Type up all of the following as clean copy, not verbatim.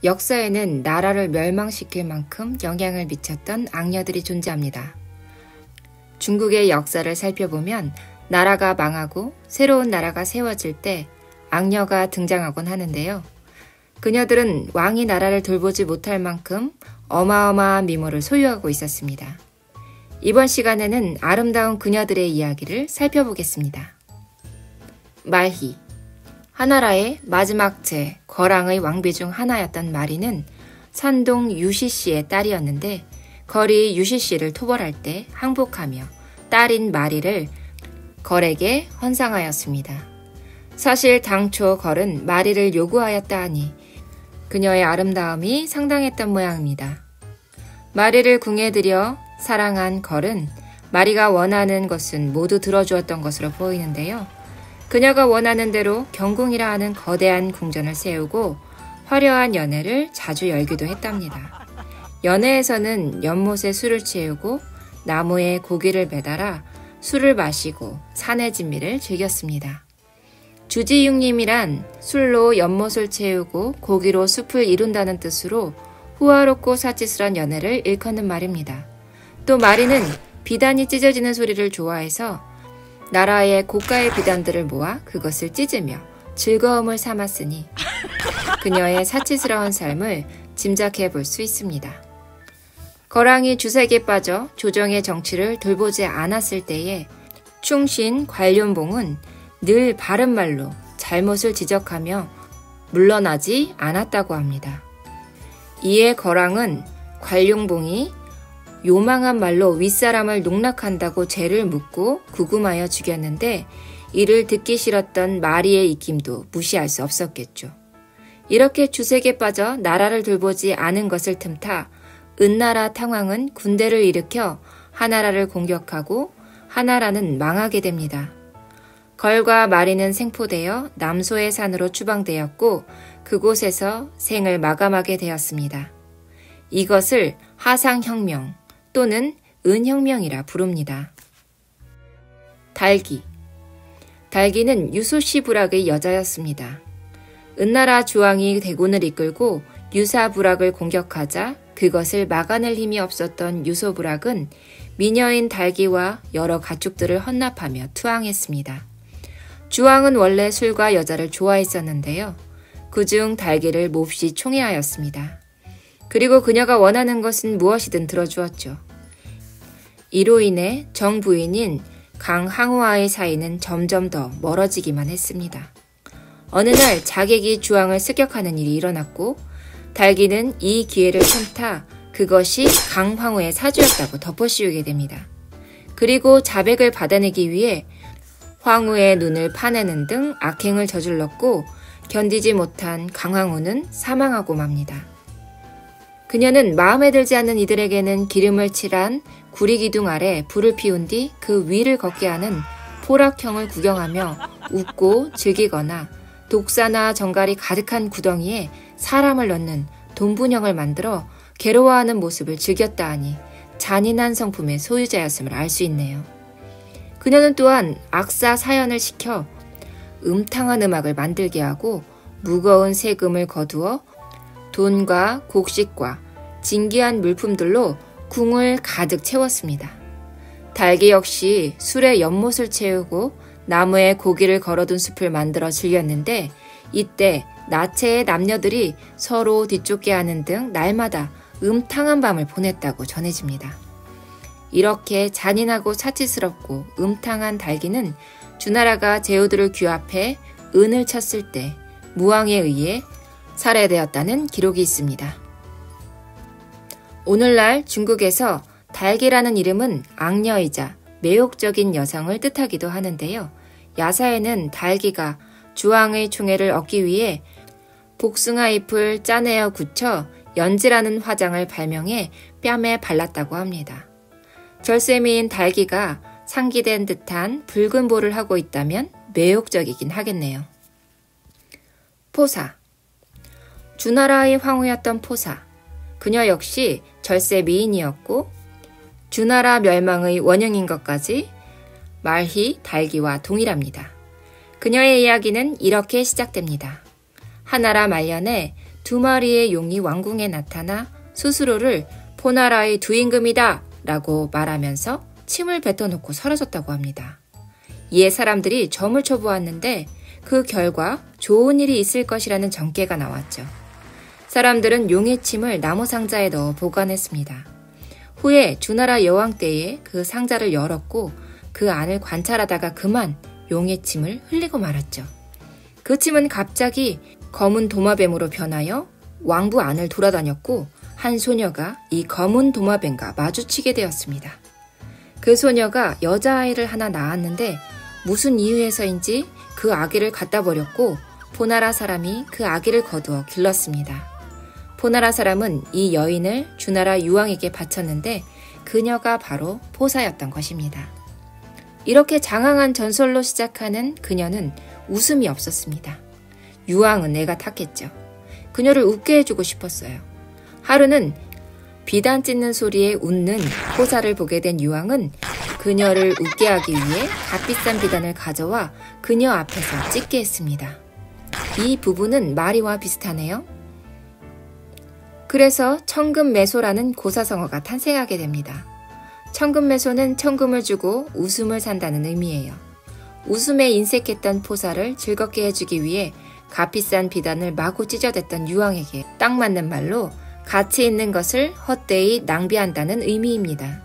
역사에는 나라를 멸망시킬 만큼 영향을 미쳤던 악녀들이 존재합니다. 중국의 역사를 살펴보면 나라가 망하고 새로운 나라가 세워질 때 악녀가 등장하곤 하는데요. 그녀들은 왕이 나라를 돌보지 못할 만큼 어마어마한 미모를 소유하고 있었습니다. 이번 시간에는 아름다운 그녀들의 이야기를 살펴보겠습니다. 말희. 하나라의 마지막 제 거랑의 왕비 중 하나였던 마리는 산동 유시씨의 딸이었는데 걸이 유시씨를 토벌할 때 항복하며 딸인 마리를 걸에게 헌상하였습니다. 사실 당초 걸은 마리를 요구하였다 하니 그녀의 아름다움이 상당했던 모양입니다. 마리를 궁에 들여 사랑한 걸은 마리가 원하는 것은 모두 들어주었던 것으로 보이는데요. 그녀가 원하는 대로 경궁이라 하는 거대한 궁전을 세우고 화려한 연회를 자주 열기도 했답니다. 연회에서는 연못에 술을 채우고 나무에 고기를 매달아 술을 마시고 산의 진미를 즐겼습니다. 주지육림이란 술로 연못을 채우고 고기로 숲을 이룬다는 뜻으로 후화롭고 사치스런 연회를 일컫는 말입니다. 또 마리는 비단이 찢어지는 소리를 좋아해서 나라의 고가의 비단들을 모아 그것을 찢으며 즐거움을 삼았으니 그녀의 사치스러운 삶을 짐작해 볼 수 있습니다. 거랑이 주색에 빠져 조정의 정치를 돌보지 않았을 때에 충신 관련봉은 늘 바른 말로 잘못을 지적하며 물러나지 않았다고 합니다. 이에 거랑은 관룡봉이 요망한 말로 윗사람을 농락한다고 죄를 묻고 구금하여 죽였는데 이를 듣기 싫었던 마리의 입김도 무시할 수 없었겠죠. 이렇게 주색에 빠져 나라를 돌보지 않은 것을 틈타 은나라 탕왕은 군대를 일으켜 하나라를 공격하고 하나라는 망하게 됩니다. 걸과 마리는 생포되어 남소의 산으로 추방되었고 그곳에서 생을 마감하게 되었습니다. 이것을 하상혁명 또는 은혁명이라 부릅니다. 달기. 달기는 유소씨 부락의 여자였습니다. 은나라 주왕이 대군을 이끌고 유사부락을 공격하자 그것을 막아낼 힘이 없었던 유소부락은 미녀인 달기와 여러 가축들을 헌납하며 투항했습니다. 주왕은 원래 술과 여자를 좋아했었는데요. 그중 달기를 몹시 총애하였습니다. 그리고 그녀가 원하는 것은 무엇이든 들어주었죠. 이로 인해 정부인인 강항우와의 사이는 점점 더 멀어지기만 했습니다. 어느 날 자객이 주왕을 습격하는 일이 일어났고 달기는 이 기회를 틈타 그것이 강황후의 사주였다고 덮어씌우게 됩니다. 그리고 자백을 받아내기 위해 황후의 눈을 파내는 등 악행을 저질렀고 견디지 못한 강황후는 사망하고 맙니다. 그녀는 마음에 들지 않는 이들에게는 기름을 칠한 구리기둥 아래 불을 피운 뒤 그 위를 걷게 하는 포락형을 구경하며 웃고 즐기거나 독사나 정갈이 가득한 구덩이에 사람을 넣는 돈분형을 만들어 괴로워하는 모습을 즐겼다 하니 잔인한 성품의 소유자였음을 알 수 있네요. 그녀는 또한 악사 사연을 시켜 음탕한 음악을 만들게 하고 무거운 세금을 거두어 돈과 곡식과 진귀한 물품들로 궁을 가득 채웠습니다. 달기 역시 술에 연못을 채우고 나무에 고기를 걸어둔 숲을 만들어 즐겼는데 이때 나체의 남녀들이 서로 뒤쫓게 하는 등 날마다 음탕한 밤을 보냈다고 전해집니다. 이렇게 잔인하고 사치스럽고 음탕한 달기는 주나라가 제후들을 규합해 은을 쳤을 때 무왕에 의해 살해되었다는 기록이 있습니다. 오늘날 중국에서 달기라는 이름은 악녀이자 매혹적인 여성을 뜻하기도 하는데요. 야사에는 달기가 주왕의 총애를 얻기 위해 복숭아 잎을 짜내어 굳혀 연지라는 화장을 발명해 뺨에 발랐다고 합니다. 절세미인 달기가 상기된 듯한 붉은 볼을 하고 있다면 매혹적이긴 하겠네요. 포사. 주나라의 황후였던 포사. 그녀 역시 절세 미인이었고 주나라 멸망의 원흉인 것까지 말희, 달기와 동일합니다. 그녀의 이야기는 이렇게 시작됩니다. 하나라 말년에 두 마리의 용이 왕궁에 나타나 스스로를 포나라의 두 임금이다 라고 말하면서 침을 뱉어놓고 사라졌다고 합니다. 이에 사람들이 점을 쳐보았는데 그 결과 좋은 일이 있을 것이라는 전개가 나왔죠. 사람들은 용의 침을 나무 상자에 넣어 보관했습니다. 후에 주나라 여왕 때에 그 상자를 열었고 그 안을 관찰하다가 그만 용의 침을 흘리고 말았죠. 그 침은 갑자기 검은 도마뱀으로 변하여 왕부 안을 돌아다녔고 한 소녀가 이 검은 도마뱀과 마주치게 되었습니다. 그 소녀가 여자아이를 하나 낳았는데 무슨 이유에서인지 그 아기를 갖다 버렸고 포나라 사람이 그 아기를 거두어 길렀습니다. 포나라 사람은 이 여인을 주나라 유왕에게 바쳤는데 그녀가 바로 포사였던 것입니다. 이렇게 장황한 전설로 시작하는 그녀는 웃음이 없었습니다. 유왕은 애가 탔겠죠. 그녀를 웃게 해주고 싶었어요. 하루는 비단 찢는 소리에 웃는 포사를 보게 된 유왕은 그녀를 웃게 하기 위해 값비싼 비단을 가져와 그녀 앞에서 찢게 했습니다. 이 부분은 마리와 비슷하네요. 그래서 청금매소라는 고사성어가 탄생하게 됩니다. 청금매소는 청금을 주고 웃음을 산다는 의미예요. 웃음에 인색했던 포사를 즐겁게 해주기 위해 값비싼 비단을 마구 찢어댔던 유왕에게 딱 맞는 말로 가치 있는 것을 헛되이 낭비한다는 의미입니다.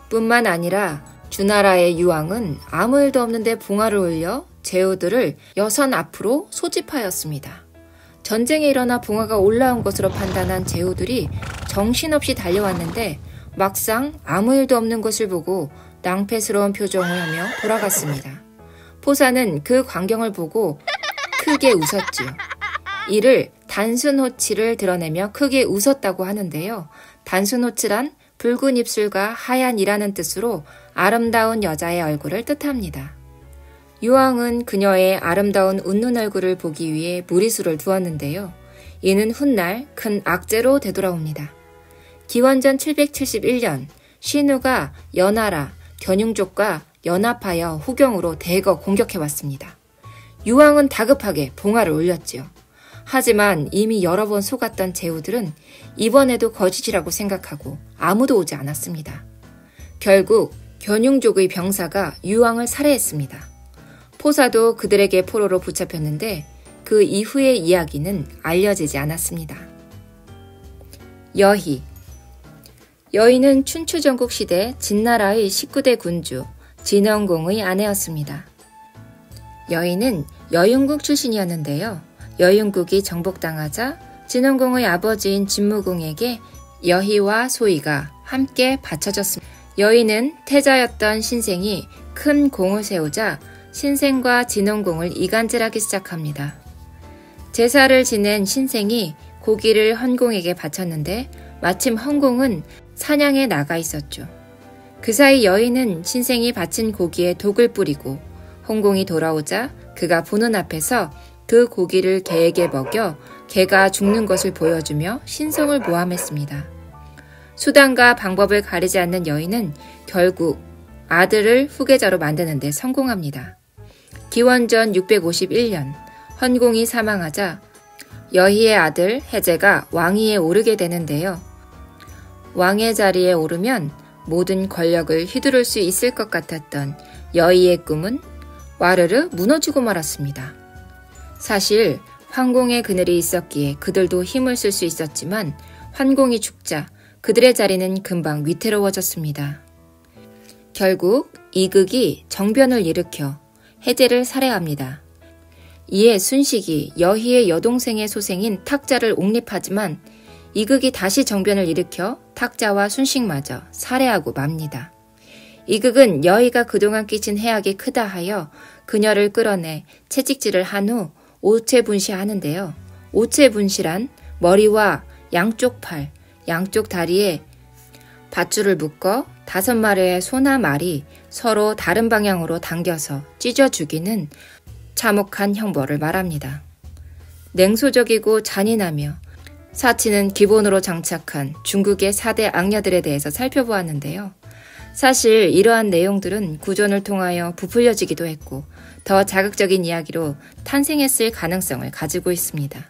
뿐만 아니라 주나라의 유왕은 아무 일도 없는데 봉화를 올려 제후들을 여선 앞으로 소집하였습니다. 전쟁에 일어나 봉화가 올라온 것으로 판단한 제후들이 정신없이 달려왔는데 막상 아무 일도 없는 것을 보고 낭패스러운 표정을 하며 돌아갔습니다. 포사는 그 광경을 보고 크게 웃었지요. 이를 단순호치를 드러내며 크게 웃었다고 하는데요. 단순호치란 붉은 입술과 하얀 이라는 뜻으로 아름다운 여자의 얼굴을 뜻합니다. 유왕은 그녀의 아름다운 웃는 얼굴을 보기 위해 무리수를 두었는데요. 이는 훗날 큰 악재로 되돌아옵니다. 기원전 771년 신우가 연하라, 견융족과 연합하여 후경으로 대거 공격해왔습니다. 유왕은 다급하게 봉화를 올렸지요. 하지만 이미 여러 번 속았던 제후들은 이번에도 거짓이라고 생각하고 아무도 오지 않았습니다. 결국 견융족의 병사가 유왕을 살해했습니다. 포사도 그들에게 포로로 붙잡혔는데 그 이후의 이야기는 알려지지 않았습니다. 여희. 여희는 춘추 전국 시대 진나라의 19대 군주 진원공의 아내였습니다. 여희는 여윤국 출신이었는데요. 여윤국이 정복당하자 진원공의 아버지인 진무공에게 여희와 소희가 함께 바쳐졌습니다. 여희는 태자였던 신생이 큰 공을 세우자 신생과 진원공을 이간질하기 시작합니다. 제사를 지낸 신생이 고기를 헌공에게 바쳤는데 마침 헌공은 사냥에 나가 있었죠. 그 사이 여인은 신생이 바친 고기에 독을 뿌리고 헌공이 돌아오자 그가 보는 앞에서 그 고기를 개에게 먹여 개가 죽는 것을 보여주며 신성을 모함했습니다. 수단과 방법을 가리지 않는 여인은 결국 아들을 후계자로 만드는 데 성공합니다. 기원전 651년 헌공이 사망하자 여희의 아들 해제가 왕위에 오르게 되는데요. 왕의 자리에 오르면 모든 권력을 휘두를 수 있을 것 같았던 여희의 꿈은 와르르 무너지고 말았습니다. 사실 황공의 그늘이 있었기에 그들도 힘을 쓸 수 있었지만 환공이 죽자 그들의 자리는 금방 위태로워졌습니다. 결국 이극이 정변을 일으켜 해제를 살해합니다. 이에 순식이 여희의 여동생의 소생인 탁자를 옹립하지만 이극이 다시 정변을 일으켜 탁자와 순식마저 살해하고 맙니다. 이극은 여희가 그동안 끼친 해악이 크다 하여 그녀를 끌어내 채찍질을 한 후 오체분시하는데요. 오체분시란 머리와 양쪽 팔, 양쪽 다리에 밧줄을 묶어 5마리의 소나 말이 서로 다른 방향으로 당겨서 찢어 죽이는 참혹한 형벌을 말합니다. 냉소적이고 잔인하며 사치는 기본으로 장착한 중국의 4대 악녀들에 대해서 살펴보았는데요. 사실 이러한 내용들은 구전을 통하여 부풀려지기도 했고 더 자극적인 이야기로 탄생했을 가능성을 가지고 있습니다.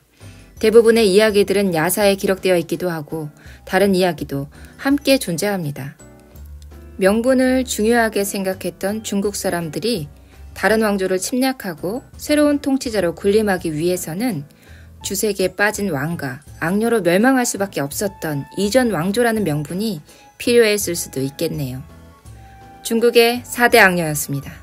대부분의 이야기들은 야사에 기록되어 있기도 하고 다른 이야기도 함께 존재합니다. 명분을 중요하게 생각했던 중국 사람들이 다른 왕조를 침략하고 새로운 통치자로 군림하기 위해서는 주색에 빠진 왕과 악녀로 멸망할 수밖에 없었던 이전 왕조라는 명분이 필요했을 수도 있겠네요. 중국의 4대 악녀였습니다.